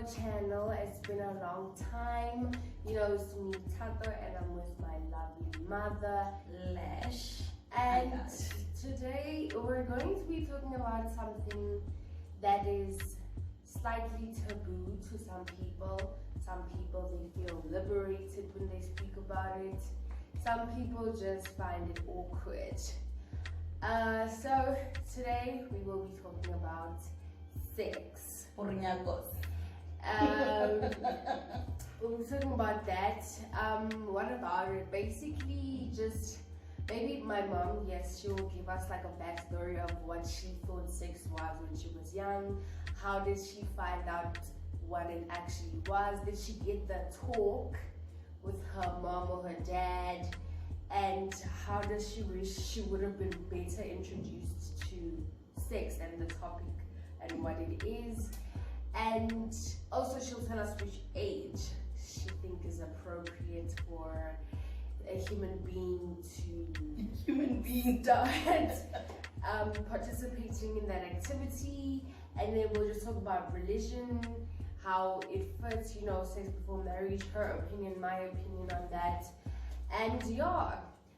our channel. It's been a long time. You know, it's me, Tato, and I'm with my lovely mother, Lash. And today we're going to be talking about something that is slightly taboo to some people. Some people, they feel liberated when they speak about it. Some people just find it awkward. So today we will be talking about sex. We'll be talking about that. What about it? Basically, just maybe my mom, yes, she will give us like a backstory of what she thought sex was when she was young. How did she find out what it actually was? Did she get the talk with her mom or her dad? And how does she wish she would have been better introduced to sex and the topic and what it is? And also she'll tell us which age she thinks is appropriate for a human being to start participating in that activity. And then we'll just talk about religion, how it fits, you know, sex before marriage, her opinion, my opinion on that. And yeah,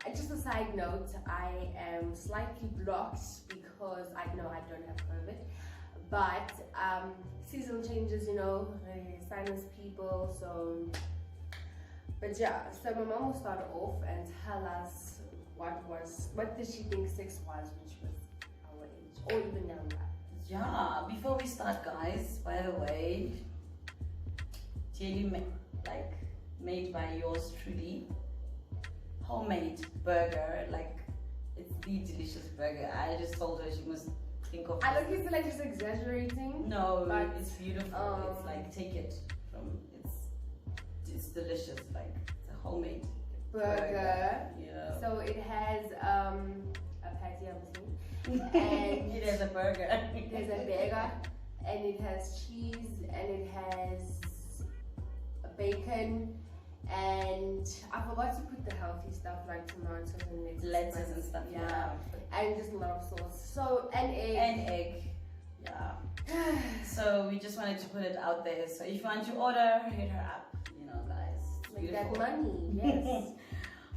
and just a side note, I am slightly blocked because I know I don't have COVID, but season changes, you know, silence people, so, but yeah, so my mom will start off and tell us what did she think sex was, which was our age, or even younger. Yeah, before we start, guys, by the way, jelly made by yours truly, homemade burger, like it's the delicious burger. I just told her she must think of. I don't feel like she's exaggerating. No, but it's beautiful. It's like take it from it's delicious. Like it's a homemade burger. Yeah. So it has a patty, obviously, and it has a burger. There's a burger, and it has cheese, and it has bacon. And I forgot to put the healthy stuff like tomatoes and lettuce and stuff. Yeah. And just a lot of sauce. So an egg. Yeah. So we just wanted to put it out there. So if you want to order, hit her up. You know, guys. Make that money. Yes.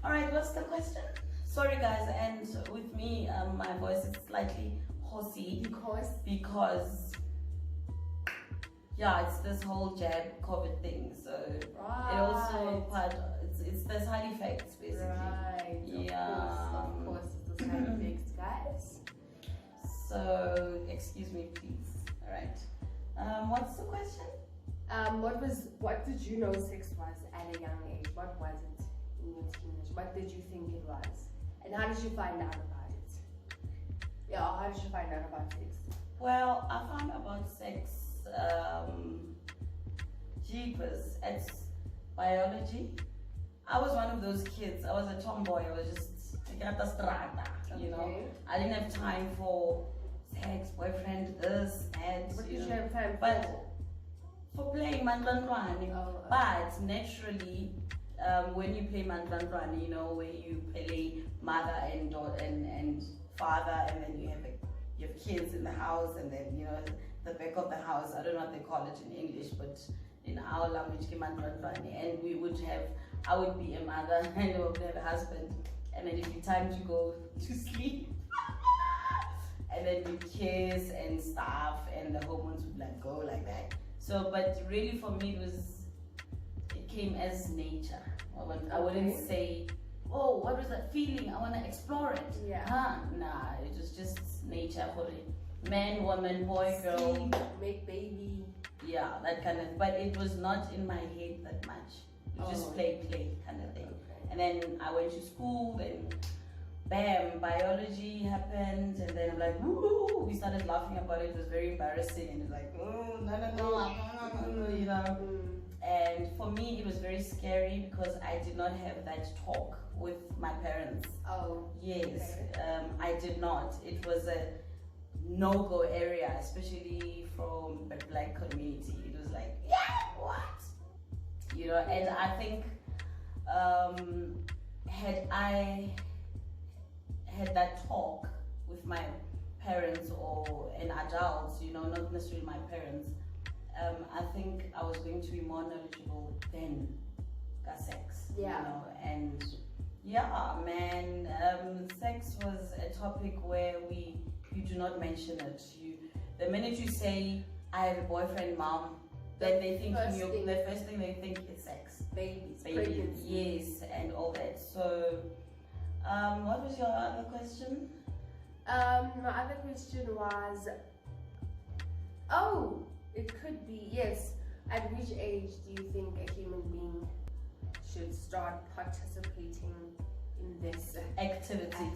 All right. What's the question? Sorry, guys. And with me, my voice is slightly hoarse because. Yeah, it's this whole jab COVID thing, so right. It also it's the side effects basically. Right. Yeah. Of course, it's the side effects, guys. So excuse me, please. All right. What's the question? What did you know sex was at a young age? What was it in your teenage? What did you think it was? And how did you find out about it? Yeah, how did you find out about sex? Well, I found about sex. Jeepers, it's biology. I was one of those kids. I was a tomboy. I was just you know. I didn't have time for sex, boyfriend, this, that. What did you have time for playing mandlandrani. Oh, okay. But naturally, when you play mandlandrani, you know, where you play mother and daughter and father, and then you have kids in the house, and then, you know, the back of the house, I don't know what they call it in English, but in our language, and I would be a mother and I would have a husband, and then it'd be time to go to sleep. And then we kiss and stuff, and the hormones would like go like that. So, but really for me, it came as nature. I wouldn't say, oh, what was that feeling? I want to explore it. Yeah. Nah, it was just nature for it. Man, woman, boy, girl. Sleep, make baby. Yeah, that kind of, but it was not in my head that much. It was just play kind of thing. Okay. And then I went to school, then bam, biology happened, and then I'm like, woo, we started laughing about it. It was very embarrassing, and it's like, oh, no, you know. And for me, it was very scary because I did not have that talk with my parents. Oh. Yes, okay. I did not. It was a no-go area, especially from the Black community. It was like, yeah, what? You know, and I think had I had that talk with my parents or an adult, you know, not necessarily my parents, I think I was going to be more knowledgeable than sex. Yeah. You know, and yeah, man, sex was a topic where you do not mention it. The minute you say I have a boyfriend, mom, then they think the first thing they think is sex. Babies, yes, and all that. So, what was your other question? My other question was, it could be, yes. At which age do you think a human being should start participating in this activity?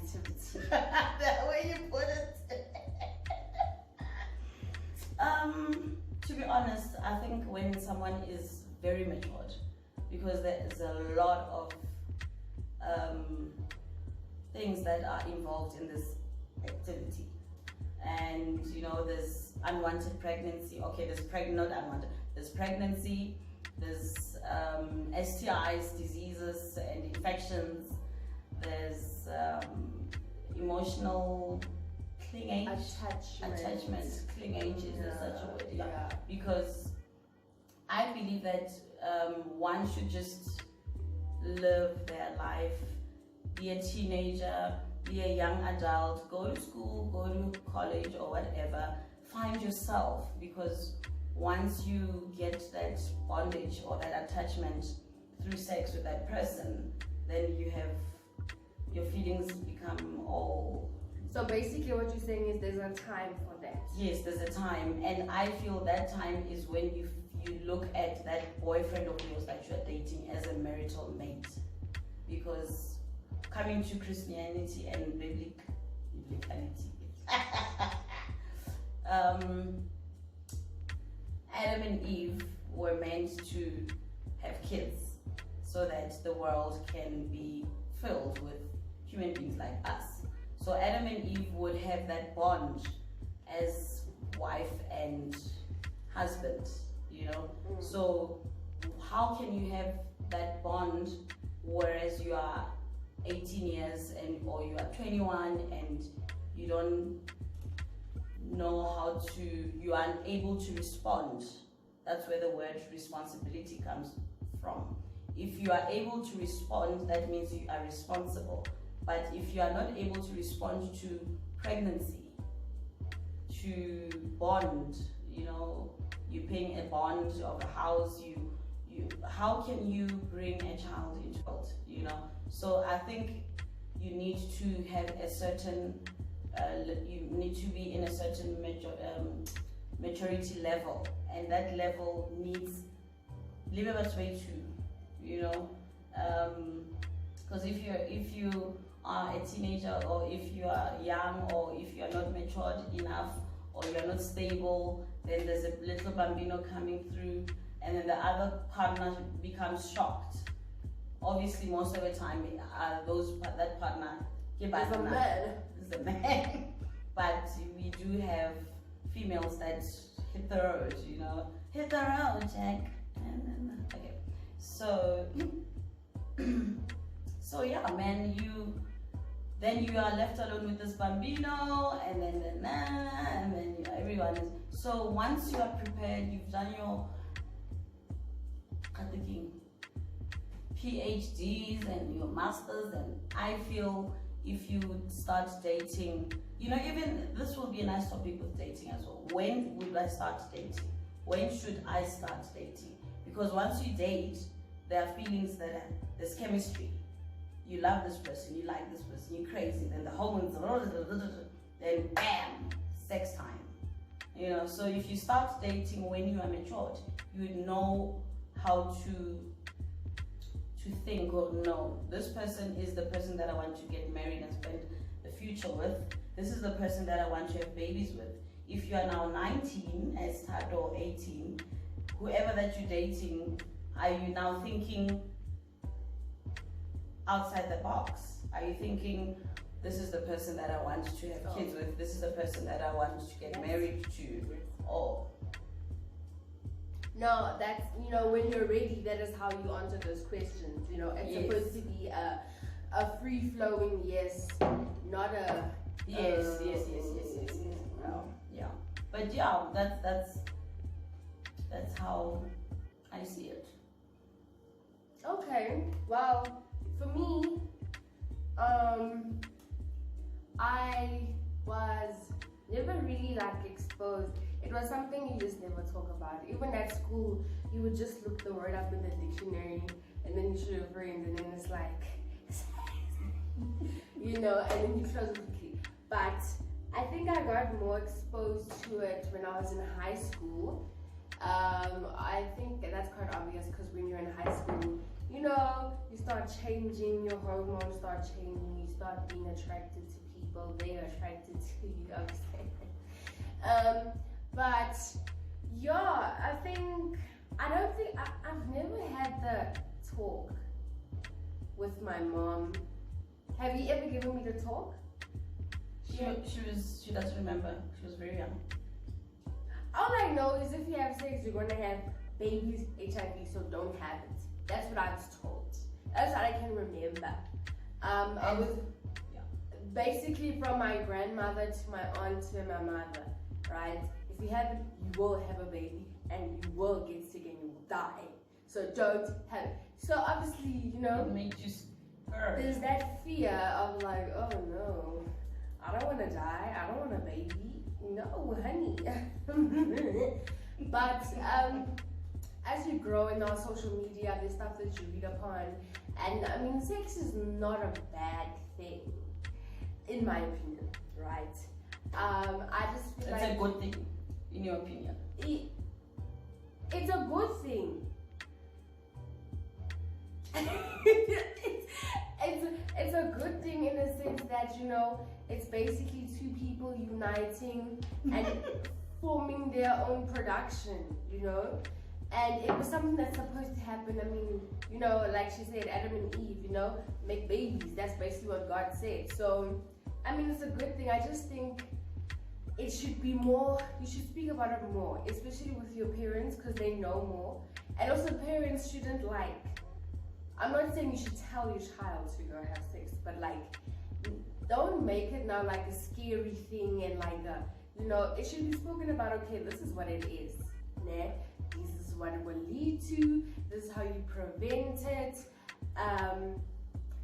That way you put it. To be honest, I think when someone is very matured, because there is a lot of things that are involved in this activity, and you know, there's unwanted pregnancy. Okay, there's not unwanted. There's pregnancy. There's STIs, diseases, and infections. There's emotional attachment. Clingage is such a word, yeah. Because I believe that one should just live their life, be a teenager, be a young adult, go to school, go to college or whatever, find yourself, because once you get that bondage or that attachment through sex with that person, then your feelings become all. So basically what you're saying is there's a time for that. Yes, there's a time, and I feel that time is when you look at that boyfriend of yours that you're dating as a marital mate. Because coming to Christianity and biblicality, Adam and Eve were meant to have kids so that the world can be filled with human beings like us. So Adam and Eve would have that bond as wife and husband, you know. So how can you have that bond whereas you are 18 years or you are 21 and you don't know you are unable to respond? That's where the word responsibility comes from. If you are able to respond, that means you are responsible. But if you are not able to respond to pregnancy, to bond, you know, you're paying a bond of a house, how can you bring a child into the world, you know? So I think you need to have a certain, you need to be in a certain maturity level, and that level needs Libebat's way too, you know? Because if you are a teenager, or if you are young, or if you are not matured enough, or you are not stable, then there's a little bambino coming through, and then the other partner becomes shocked. Obviously, most of the time, that partner is a man. But we do have females that hit the road, you know. Hit the road, Jack. Okay. So yeah, man, you are left alone with this bambino, and then everyone is. So once you are prepared, you've done your PhDs and your masters, and I feel if you start dating, you know, even this will be a nice topic with dating as well. When would I start dating? When should I start dating? Because once you date, there are feelings there's chemistry. You love this person, you like this person, you're crazy, then the hormones, then bam, sex time. You know, so if you start dating when you are matured, you would know how to think, or no, this person is the person that I want to get married and spend the future with. This is the person that I want to have babies with. If you are now 19 as Tad, or 18, whoever that you're dating, are you now thinking outside the box? Are you thinking, this is the person that I want to have kids with, this is the person that I want to get married to? Or no, that's, you know, when you're ready, that is how you answer those questions. You know, it's supposed to be a free-flowing yes, not a yes. No. Yeah, but yeah, that's That's how I see it. Okay, well, for me, I was never really like exposed. It was something you just never talk about. Even at school, you would just look the word up in the dictionary and then you show your friends and then it's like, you know, and then you close it quickly. But I think I got more exposed to it when I was in high school. I think that's quite obvious because when you're in high school, you know, you start changing, your hormones start changing, you start being attracted to people, they're attracted to you, but yeah, I've never had the talk with my mom. Have you ever given me the talk? She doesn't remember. She was very young. All I know is if you have sex, you're gonna have babies, HIV, so don't have it. That's what I was told. That's what I can remember. I was basically from my grandmother to my aunt to my mother, right? If you have it, you will have a baby and you will get sick and you will die. So don't have it. So obviously, you know, It made you scared. there's that fear of like, oh no, I don't want to die. I don't want a baby. No, honey. But as you grow in our social media, there's stuff that you read upon, and I mean, sex is not a bad thing, in my opinion, right? I just feel It's like a good thing, in your opinion. it's a good thing. It's a good thing in the sense that, you know, it's basically two people uniting and forming their own production, you know. And it was something that's supposed to happen. I mean, you know, like she said, Adam and Eve, you know, make babies. That's basically what God said. So, I mean, it's a good thing. I just think it should be more, you should speak about it more, especially with your parents because they know more. And also parents shouldn't like, I'm not saying you should tell your child to go have sex, but like, don't make it now like a scary thing and like a, you know, it should be spoken about, okay, this is what it is, né? This is what it will lead to, this is how you prevent it,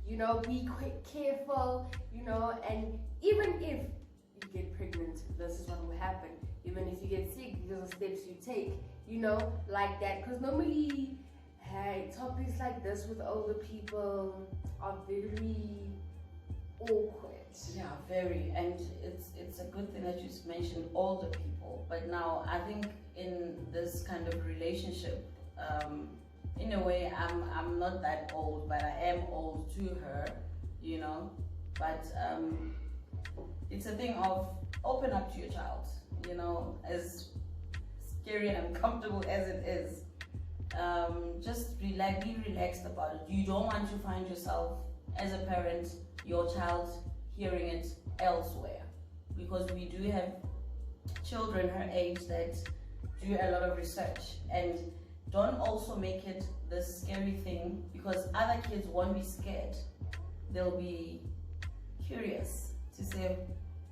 you know, be careful, you know, and even if you get pregnant, this is what will happen. Even if you get sick, these are steps you take, you know, like that. Because normally, hey, topics like this with older people are very awkward. Yeah, very. And it's a good thing that you mentioned older people. But now I think in this kind of relationship, in a way, I'm not that old, but I am old to her, you know. But it's a thing of open up to your child, you know, as scary and uncomfortable as it is. Just be relaxed about it. You don't want to find yourself as a parent, your child hearing it elsewhere, because we do have children her age that do a lot of research, and don't also make it the scary thing, because other kids won't be scared. They'll be curious to say,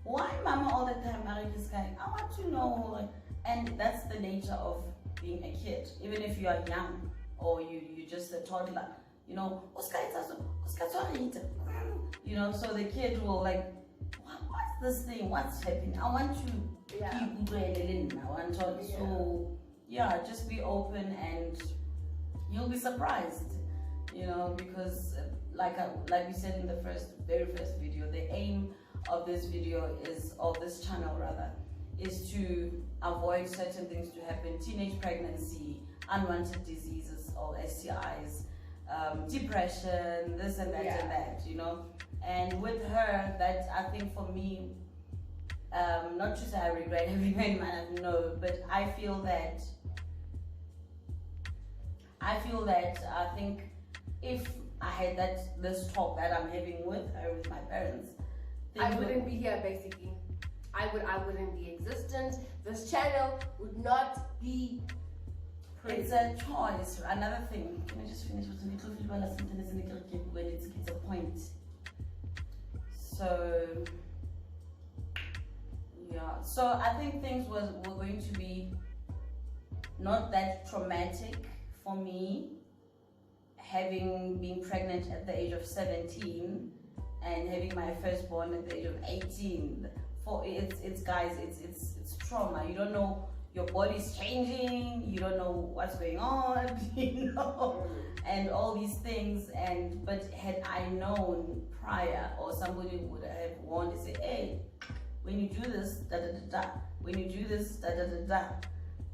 why mama all the time married this guy? I want to know. And that's the nature of being a kid. Even if you are young or you're just a toddler, you know, you know, so the kid will like, what's this thing? What's happening? I want to So yeah, just be open and you'll be surprised, you know, because like we said in the very first video, the aim of this video of this channel rather, is to avoid certain things to happen: teenage pregnancy, unwanted diseases or STIs, depression, this and that and that, you know. And with her, that I think for me, not to say I regret having her in my life, no, but I feel that I think if I had this talk that I'm having with her, with my parents, I wouldn't be here basically. I wouldn't be existent. This channel would not be present. It's a choice. Another thing, can I just finish with something when it's a point? So yeah, so I think things were going to be not that traumatic for me, having been pregnant at the age of 17 and having my firstborn at the age of 18. It's guys, it's trauma. You don't know, your body's changing, you don't know what's going on, and all these things. But had I known prior, or somebody would have warned and say, hey, when you do this, da da da da, when you do this, da da da da.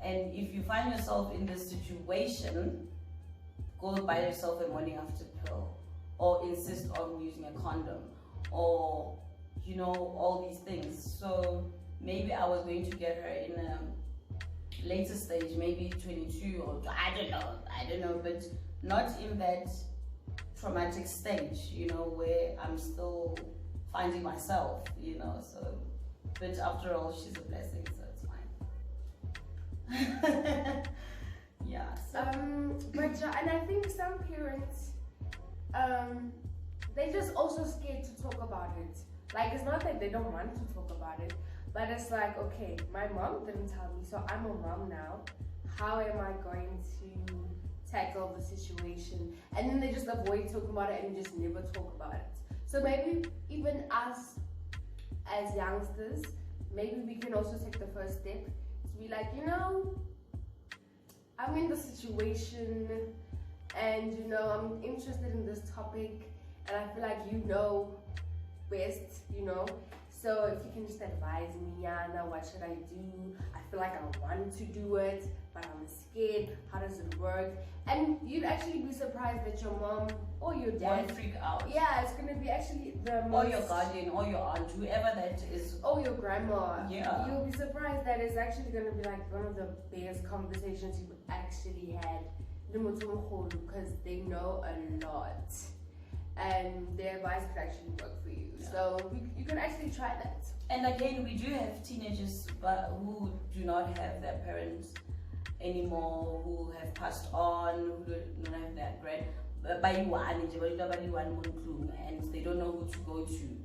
And if you find yourself in this situation, go buy yourself a morning after pill, or insist on using a condom, or all these things. So maybe I was going to get her in a later stage, maybe 22, or I don't know, but not in that traumatic stage, where I'm still finding myself, so. But after all, she's a blessing, so it's fine. Yeah. So. But and I think some parents, they just also scared to talk about it. Like, it's not that they don't want to talk about it, but it's like, okay, my mom didn't tell me, so I'm a mom now. How am I going to tackle the situation? And then they just avoid talking about it and just never talk about it. So maybe even us as youngsters, maybe we can also take the first step to be like, I'm in the situation, and I'm interested in this topic, and I feel like best, so if you can just advise me, Yana, what should I do? I feel like I want to do it, but I'm scared. How does it work? And you'd actually be surprised that your mom or your dad won't freak out. Yeah, it's gonna be actually the most, or your guardian, or your aunt, whoever that is, or your grandma. Yeah, you'll be surprised that it's actually gonna be like one of the biggest conversations you've actually had, because they know a lot, and their advice could actually work for you. Yeah. So you can actually try that. And again, we do have teenagers who do not have their parents anymore, who have passed on, who don't have their grand, and they don't know who to go to.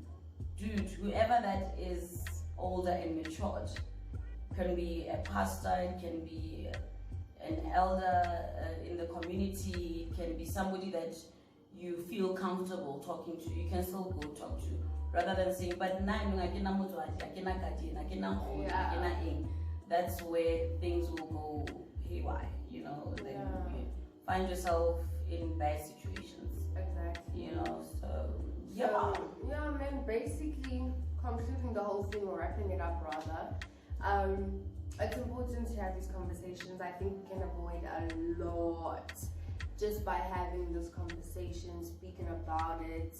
Dude, whoever that is older and matured, can be a pastor, it can be an elder in the community, it can be somebody that you feel comfortable talking to. You can still go talk to, rather than saying, but that's where things will go haywire, then you find yourself in bad situations. Exactly. So yeah. So, yeah, man, basically concluding the whole thing, or wrapping it up rather, it's important to have these conversations. I think we can avoid a lot just by having this conversation, speaking about it,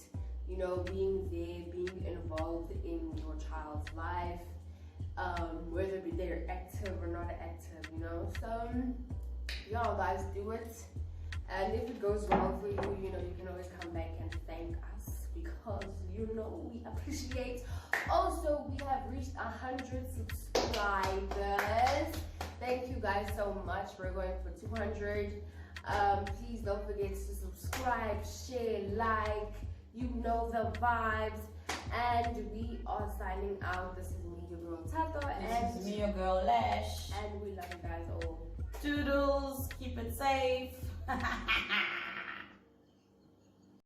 being there, being involved in your child's life, whether they're active or not active, So, y'all guys, do it. And if it goes wrong for you, you can always come back and thank us, because, we appreciate. Also, we have reached 100 subscribers. Thank you guys so much. We're going for 200. Please don't forget to subscribe, share, like, the vibes. And we are signing out. This is me, your girl Tato, and this is me, your girl Lash. And we love you guys all. Toodles, keep it safe.